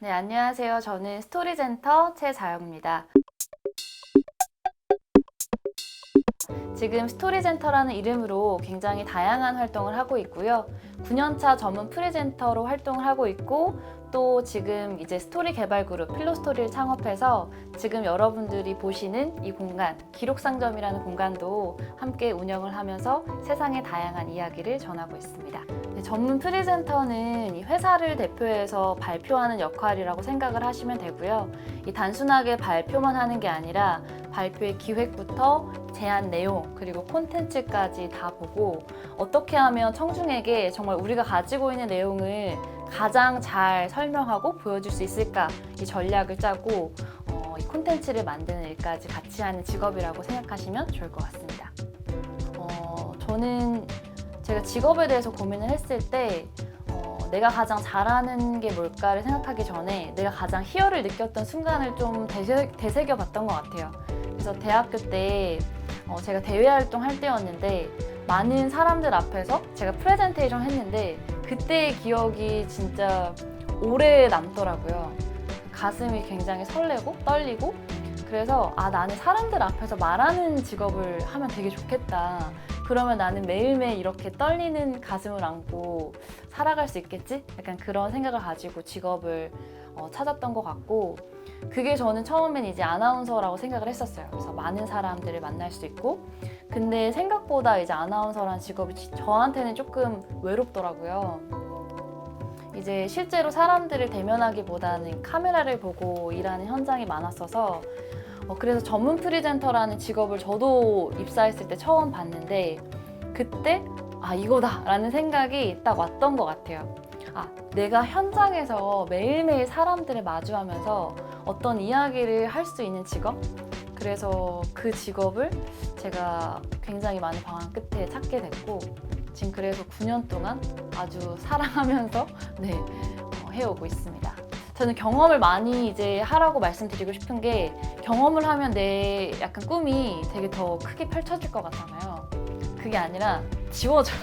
네, 안녕하세요. 저는 스토리센터 최자영입니다. 지금 스토리센터라는 이름으로 굉장히 다양한 활동을 하고 있고요. 9년차 전문 프리젠터로 활동을 하고 있고, 또 지금 이제 스토리 개발 그룹 필로스토리를 창업해서 지금 여러분들이 보시는 이 공간, 기록상점이라는 공간도 함께 운영을 하면서 세상의 다양한 이야기를 전하고 있습니다. 네, 전문 프리젠터는 이 회사를 대표해서 발표하는 역할이라고 생각을 하시면 되고요. 이 단순하게 발표만 하는 게 아니라 발표의 기획부터 제안 내용 그리고 콘텐츠까지 다 보고 어떻게 하면 청중에게 정말 우리가 가지고 있는 내용을 가장 잘 설명하고 보여줄 수 있을까, 이 전략을 짜고 이 콘텐츠를 만드는 일까지 같이 하는 직업이라고 생각하시면 좋을 것 같습니다. 저는 제가 직업에 대해서 고민을 했을 때 내가 가장 잘하는 게 뭘까를 생각하기 전에 내가 가장 희열을 느꼈던 순간을 좀 되새겨 봤던 것 같아요. 그래서 대학교 때 제가 대외 활동할 때였는데 많은 사람들 앞에서 제가 프레젠테이션 했는데 그때의 기억이 진짜 오래 남더라고요. 가슴이 굉장히 설레고 떨리고, 그래서 나는 사람들 앞에서 말하는 직업을 하면 되게 좋겠다. 그러면 나는 매일매일 이렇게 떨리는 가슴을 안고 살아갈 수 있겠지? 약간 그런 생각을 가지고 직업을 찾았던 것 같고, 그게 저는 처음엔 이제 아나운서라고 생각을 했었어요. 그래서 많은 사람들을 만날 수 있고, 근데 생각보다 이제 아나운서라는 직업이 저한테는 조금 외롭더라고요. 이제 실제로 사람들을 대면하기보다는 카메라를 보고 일하는 현장이 많았어서 그래서 전문 프리젠터라는 직업을 저도 입사했을 때 처음 봤는데 그때 이거다 라는 생각이 딱 왔던 것 같아요. 내가 현장에서 매일매일 사람들을 마주하면서 어떤 이야기를 할 수 있는 직업? 그래서 그 직업을 제가 굉장히 많은 방황 끝에 찾게 됐고, 지금 그래서 9년 동안 아주 사랑하면서 해오고 있습니다. 저는 경험을 많이 이제 하라고 말씀드리고 싶은 게, 경험을 하면 내 약간 꿈이 되게 더 크게 펼쳐질 것 같잖아요. 그게 아니라 지워져요.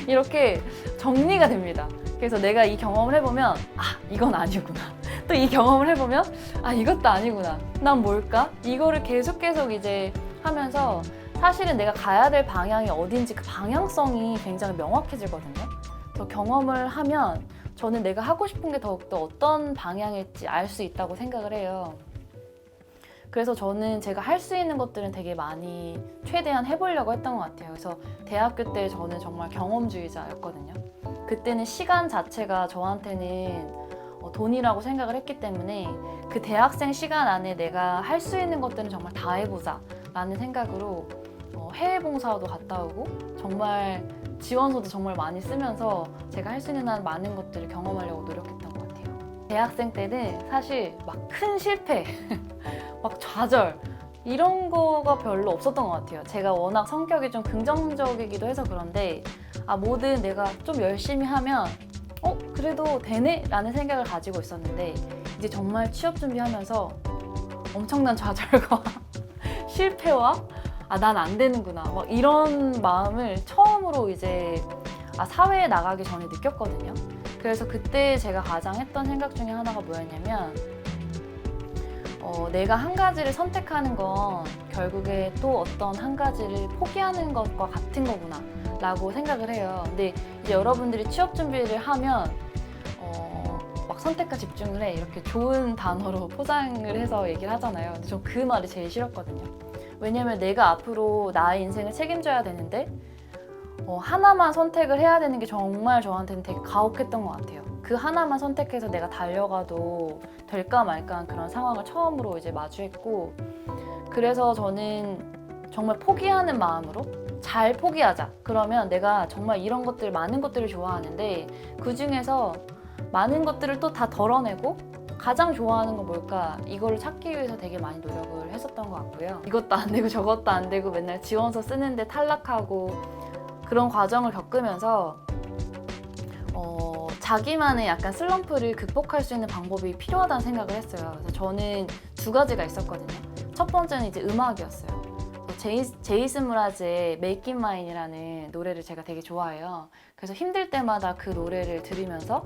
이렇게 정리가 됩니다. 그래서 내가 이 경험을 해보면 이건 아니구나. 또 이 경험을 해보면 이것도 아니구나. 난 뭘까? 이거를 계속 이제 하면서 사실은 내가 가야 될 방향이 어딘지 그 방향성이 굉장히 명확해지거든요. 그래서 경험을 하면 저는 내가 하고 싶은 게 더욱더 어떤 방향일지 알 수 있다고 생각을 해요. 그래서 저는 제가 할 수 있는 것들은 되게 많이 최대한 해보려고 했던 것 같아요. 그래서 대학교 때 저는 정말 경험주의자였거든요. 그때는 시간 자체가 저한테는 돈이라고 생각을 했기 때문에 그 대학생 시간 안에 내가 할 수 있는 것들은 정말 다 해보자 라는 생각으로 해외 봉사도 갔다 오고 정말 지원서도 정말 많이 쓰면서 제가 할 수 있는 한 많은 것들을 경험하려고 노력했던 것 같아요. 대학생 때는 사실 막 큰 실패, 막 좌절 이런 거가 별로 없었던 것 같아요. 제가 워낙 성격이 좀 긍정적이기도 해서 그런데 뭐든 내가 좀 열심히 하면 그래도 되네? 라는 생각을 가지고 있었는데 이제 정말 취업 준비하면서 엄청난 좌절과 실패와 난 안 되는구나 막 이런 마음을 처음으로 이제 사회에 나가기 전에 느꼈거든요. 그래서 그때 제가 가장 했던 생각 중에 하나가 뭐였냐면 내가 한 가지를 선택하는 건 결국에 또 어떤 한 가지를 포기하는 것과 같은 거구나 라고 생각을 해요. 근데 이제 여러분들이 취업 준비를 하면 막 선택과 집중을 해 이렇게 좋은 단어로 포장을 해서 얘기를 하잖아요. 근데 전 그 말이 제일 싫었거든요. 왜냐면 내가 앞으로 나의 인생을 책임져야 되는데 하나만 선택을 해야 되는 게 정말 저한테는 되게 가혹했던 것 같아요. 그 하나만 선택해서 내가 달려가도 될까 말까한 그런 상황을 처음으로 이제 마주했고, 그래서 저는 정말 포기하는 마음으로 잘 포기하자. 그러면 내가 정말 이런 것들 많은 것들을 좋아하는데 그 중에서 많은 것들을 또 다 덜어내고 가장 좋아하는 건 뭘까? 이거를 찾기 위해서 되게 많이 노력을 했었던 것 같고요. 이것도 안 되고 저것도 안 되고 맨날 지원서 쓰는데 탈락하고 그런 과정을 겪으면서 자기만의 약간 슬럼프를 극복할 수 있는 방법이 필요하다는 생각을 했어요. 그래서 저는 두 가지가 있었거든요. 첫 번째는 이제 음악이었어요. 제이슨 무라즈의 Make It Mine이라는 노래를 제가 되게 좋아해요. 그래서 힘들 때마다 그 노래를 들으면서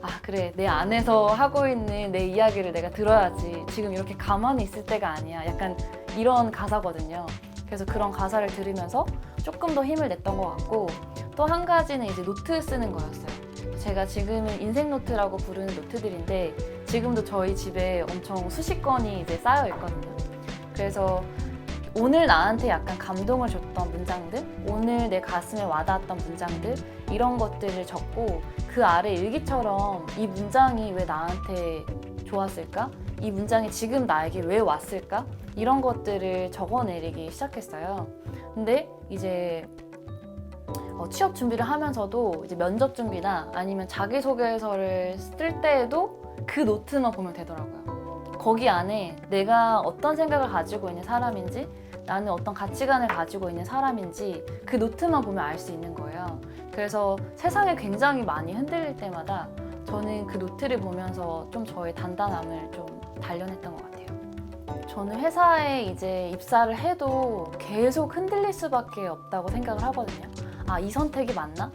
아, 그래, 내 안에서 하고 있는 내 이야기를 내가 들어야지. 지금 이렇게 가만히 있을 때가 아니야. 약간 이런 가사거든요. 그래서 그런 가사를 들으면서 조금 더 힘을 냈던 것 같고, 또 한 가지는 이제 노트 쓰는 거였어요. 제가 지금은 인생 노트라고 부르는 노트들인데, 지금도 저희 집에 엄청 수십 건이 이제 쌓여 있거든요. 그래서 오늘 나한테 약간 감동을 줬던 문장들, 오늘 내 가슴에 와닿았던 문장들, 이런 것들을 적고 그 아래 일기처럼 이 문장이 왜 나한테 좋았을까? 이 문장이 지금 나에게 왜 왔을까? 이런 것들을 적어내리기 시작했어요. 근데 이제 취업 준비를 하면서도 이제 면접 준비나 아니면 자기소개서를 쓸 때에도 그 노트만 보면 되더라고요. 거기 안에 내가 어떤 생각을 가지고 있는 사람인지, 나는 어떤 가치관을 가지고 있는 사람인지 그 노트만 보면 알 수 있는 거예요. 그래서 세상에 굉장히 많이 흔들릴 때마다 저는 그 노트를 보면서 좀 저의 단단함을 좀 단련했던 것 같아요. 저는 회사에 이제 입사를 해도 계속 흔들릴 수밖에 없다고 생각을 하거든요. 아, 이 선택이 맞나?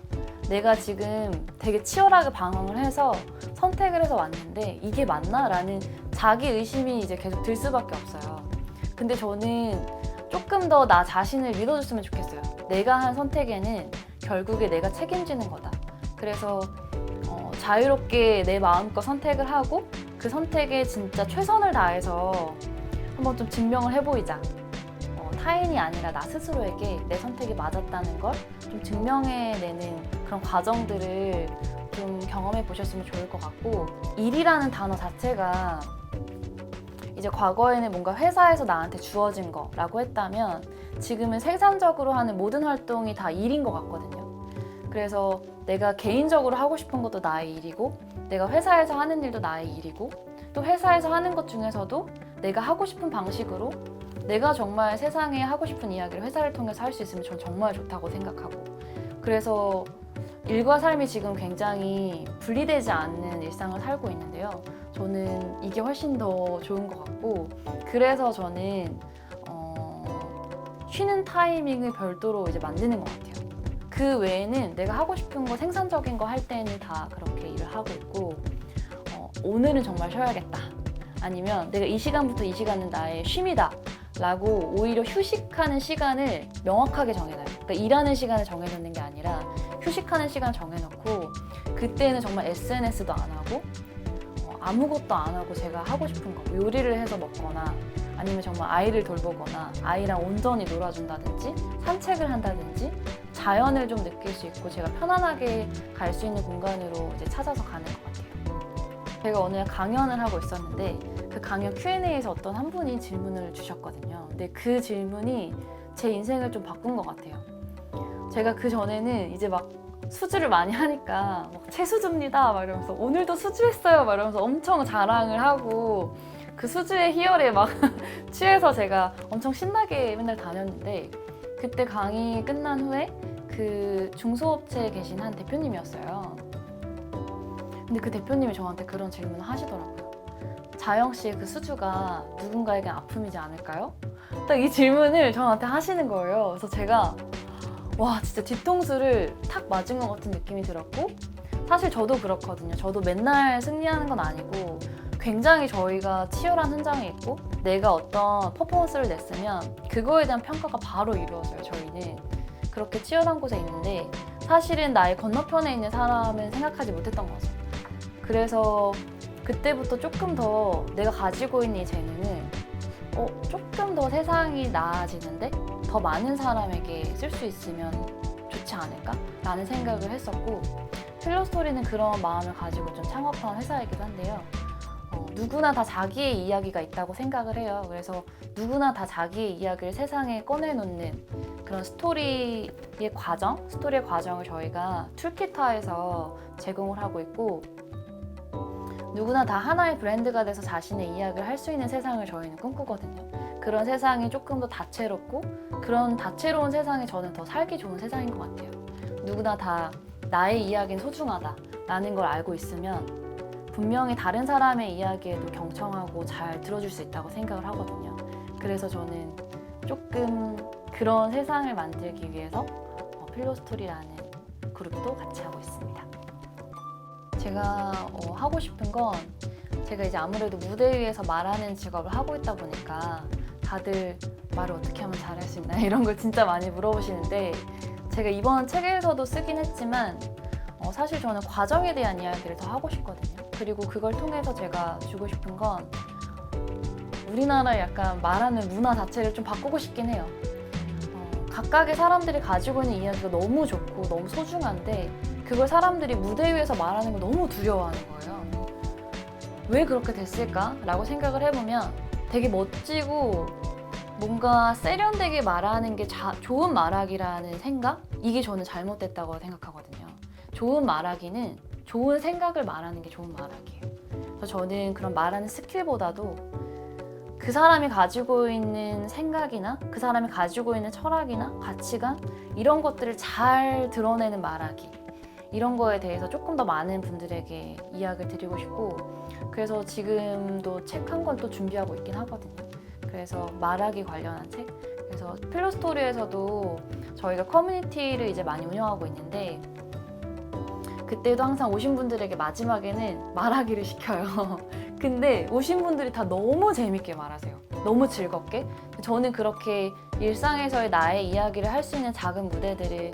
내가 지금 되게 치열하게 방황을 해서 선택을 해서 왔는데 이게 맞나? 라는 자기 의심이 이제 계속 들 수밖에 없어요. 근데 저는 조금 더 나 자신을 믿어줬으면 좋겠어요. 내가 한 선택에는 결국에 내가 책임지는 거다. 그래서 자유롭게 내 마음껏 선택을 하고 그 선택에 진짜 최선을 다해서 한번 좀 증명을 해보이자. 타인이 아니라 나 스스로에게 내 선택이 맞았다는 걸 좀 증명해내는 그런 과정들을 좀 경험해 보셨으면 좋을 것 같고, 일이라는 단어 자체가 이제 과거에는 뭔가 회사에서 나한테 주어진 거라고 했다면 지금은 생산적으로 하는 모든 활동이 다 일인 것 같거든요. 그래서 내가 개인적으로 하고 싶은 것도 나의 일이고, 내가 회사에서 하는 일도 나의 일이고, 또 회사에서 하는 것 중에서도 내가 하고 싶은 방식으로 내가 정말 세상에 하고 싶은 이야기를 회사를 통해서 할 수 있으면 전 정말 좋다고 생각하고, 그래서 일과 삶이 지금 굉장히 분리되지 않는 일상을 살고 있는데요. 저는 이게 훨씬 더 좋은 것 같고, 그래서 저는 쉬는 타이밍을 별도로 이제 만드는 것 같아요. 그 외에는 내가 하고 싶은 거, 생산적인 거 할 때는 다 그렇게 일을 하고 있고, 오늘은 정말 쉬어야겠다. 아니면 내가 이 시간부터 이 시간은 나의 쉼이다. 라고 오히려 휴식하는 시간을 명확하게 정해놔요. 그러니까 일하는 시간을 정해놓는 게 아니라 휴식하는 시간 정해놓고, 그때는 정말 SNS도 안 하고 아무것도 안 하고 제가 하고 싶은 거, 요리를 해서 먹거나 아니면 정말 아이를 돌보거나 아이랑 온전히 놀아준다든지 산책을 한다든지 자연을 좀 느낄 수 있고 제가 편안하게 갈 수 있는 공간으로 이제 찾아서 가는 것 같아요. 제가 오늘 강연을 하고 있었는데 그 강연 Q&A에서 어떤 한 분이 질문을 주셨거든요. 근데 그 질문이 제 인생을 좀 바꾼 것 같아요. 제가 그 전에는 이제 막 수주를 많이 하니까 막 최수주입니다 막 이러면서 오늘도 수주했어요 막 이러면서 엄청 자랑을 하고 그 수주의 희열에 막 취해서 제가 엄청 신나게 맨날 다녔는데, 그때 강의 끝난 후에 그 중소업체에 계신 한 대표님이었어요. 근데 그 대표님이 저한테 그런 질문을 하시더라고요. 자영 씨의 그 수주가 누군가에게 아픔이지 않을까요? 딱 이 질문을 저한테 하시는 거예요. 그래서 제가 와, 진짜 뒤통수를 탁 맞은 것 같은 느낌이 들었고, 사실 저도 그렇거든요. 저도 맨날 승리하는 건 아니고 굉장히 저희가 치열한 현장에 있고 내가 어떤 퍼포먼스를 냈으면 그거에 대한 평가가 바로 이루어져요. 저희는 그렇게 치열한 곳에 있는데 사실은 나의 건너편에 있는 사람은 생각하지 못했던 거죠. 그래서 그때부터 조금 더 내가 가지고 있는 이 재능을 조금 더 세상이 나아지는데 더 많은 사람에게 쓸 수 있으면 좋지 않을까? 라는 생각을 했었고, 필로스토리는 그런 마음을 가지고 좀 창업한 회사이기도 한데요. 누구나 다 자기의 이야기가 있다고 생각을 해요. 그래서 누구나 다 자기의 이야기를 세상에 꺼내놓는 그런 스토리의 과정을 저희가 툴키타에서 제공을 하고 있고, 누구나 다 하나의 브랜드가 돼서 자신의 이야기를 할 수 있는 세상을 저희는 꿈꾸거든요. 그런 세상이 조금 더 다채롭고 그런 다채로운 세상이 저는 더 살기 좋은 세상인 것 같아요. 누구나 다 나의 이야기는 소중하다라는 걸 알고 있으면 분명히 다른 사람의 이야기에도 경청하고 잘 들어줄 수 있다고 생각을 하거든요. 그래서 저는 조금 그런 세상을 만들기 위해서 필로스토리라는 그룹도 같이 하고 있습니다. 제가 하고 싶은 건 제가 이제 아무래도 무대 위에서 말하는 직업을 하고 있다 보니까 다들 말을 어떻게 하면 잘할 수 있나 이런 걸 진짜 많이 물어보시는데 제가 이번 책에서도 쓰긴 했지만 사실 저는 과정에 대한 이야기를 더 하고 싶거든요. 그리고 그걸 통해서 제가 주고 싶은 건 우리나라 약간 말하는 문화 자체를 좀 바꾸고 싶긴 해요. 각각의 사람들이 가지고 있는 이야기가 너무 좋고 너무 소중한데 그걸 사람들이 무대 위에서 말하는 걸 너무 두려워하는 거예요. 왜 그렇게 됐을까라고 생각을 해보면 되게 멋지고 뭔가 세련되게 말하는 게 좋은 말하기라는 생각? 이게 저는 잘못됐다고 생각하거든요. 좋은 말하기는 좋은 생각을 말하는 게 좋은 말하기예요. 그래서 저는 그런 말하는 스킬보다도 그 사람이 가지고 있는 생각이나 그 사람이 가지고 있는 철학이나 가치관 이런 것들을 잘 드러내는 말하기 이런 거에 대해서 조금 더 많은 분들에게 이야기를 드리고 싶고 그래서 지금도 책 한 권 또 준비하고 있긴 하거든요. 그래서 말하기 관련한 책 그래서 필로스토리에서도 저희가 커뮤니티를 이제 많이 운영하고 있는데 그때도 항상 오신 분들에게 마지막에는 말하기를 시켜요. 근데 오신 분들이 다 너무 재밌게 말하세요. 너무 즐겁게. 저는 그렇게 일상에서의 나의 이야기를 할 수 있는 작은 무대들을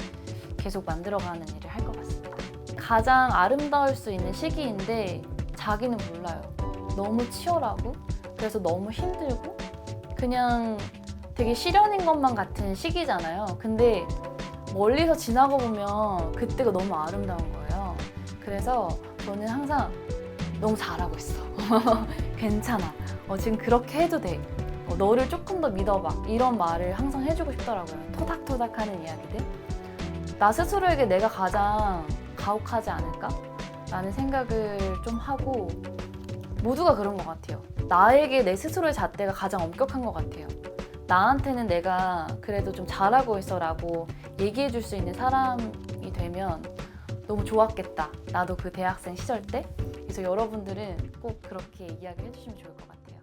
계속 만들어가는 일을 할 것 같습니다. 가장 아름다울 수 있는 시기인데 자기는 몰라요. 너무 치열하고 그래서 너무 힘들고 그냥 되게 시련인 것만 같은 시기잖아요. 근데 멀리서 지나고 보면 그때가 너무 아름다운 거예요. 그래서 저는 항상 너무 잘하고 있어. 괜찮아. 지금 그렇게 해도 돼. 너를 조금 더 믿어봐. 이런 말을 항상 해주고 싶더라고요. 토닥토닥 하는 이야기들. 나 스스로에게 내가 가장 가혹하지 않을까? 라는 생각을 좀 하고 모두가 그런 것 같아요. 나에게 내 스스로의 잣대가 가장 엄격한 것 같아요. 나한테는 내가 그래도 좀 잘하고 있어 라고 얘기해 줄 수 있는 사람이 되면 너무 좋았겠다. 나도 그 대학생 시절 때. 그래서 여러분들은 꼭 그렇게 이야기를 해주시면 좋을 것 같아요.